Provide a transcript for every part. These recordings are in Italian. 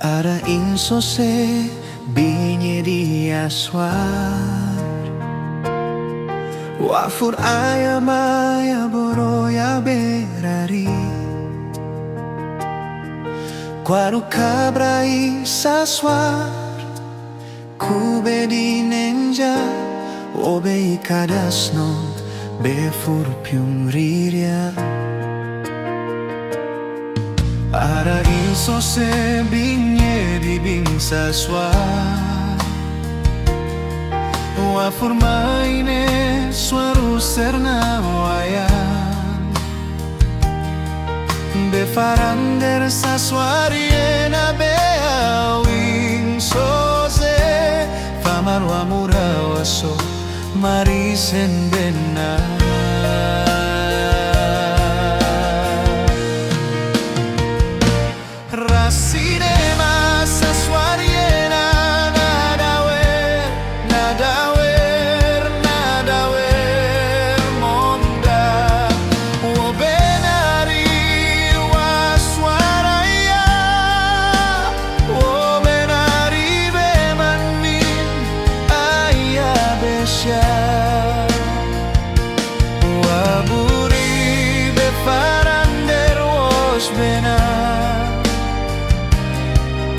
Ara inso se binye di aswar Wafur aya maya boroya berari Kwaru cabra isaswar Kube di nenja Obe ikadas non Befur pium riria Ara inso se binye di binsa suar Wa formaine suaru serna wayan Be farander sa suariena be awing soze Famar wa murawaso marisen benar Rasinema sa suariena nadawer monda O benari wa suaraya O benari be manin aya besya Wa buri be farander was benar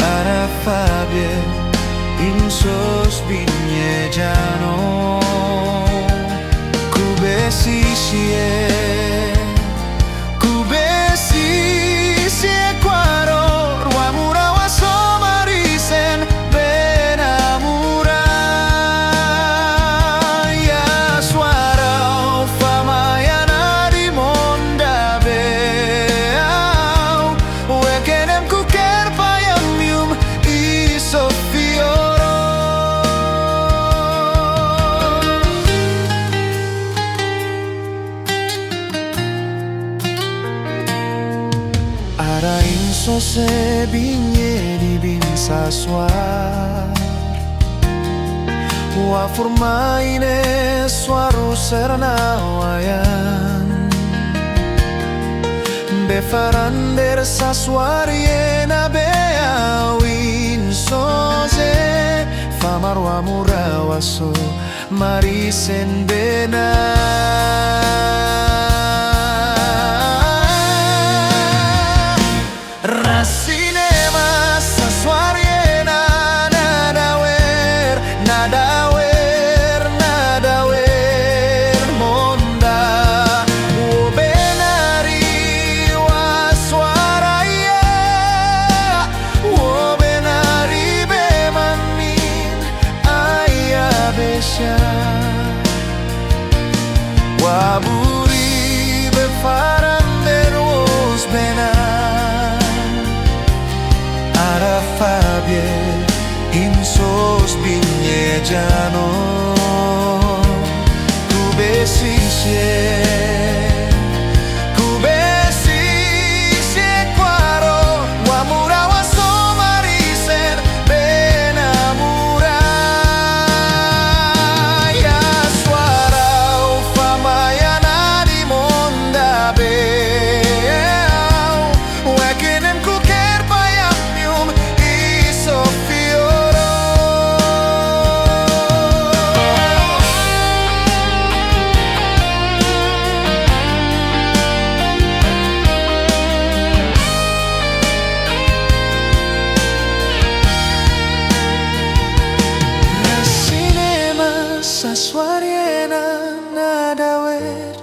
Para Fabie insos vigneggiano Cube si quaro Ruamura wa somarisen benamura Ya suara famayana di monda beau Wekenem kuker payamium iso fioro Ara inso se binye di binsa suar Wa formaine suaru serna wayan Be farander sa suariena be awin soze Famar wa murawaso marisen benar Rasinema sa suariena nadawer monda O benari wa suaraya O benari be manin aya besya Wa buri be farander was benar Ara Fabie insos vigneggiano Cube si quaro Wamura wa somarisen benamura Ya suara famayana di monda beau Wekenem kuker payamium iso fioro Rasinema sa suariena nadawer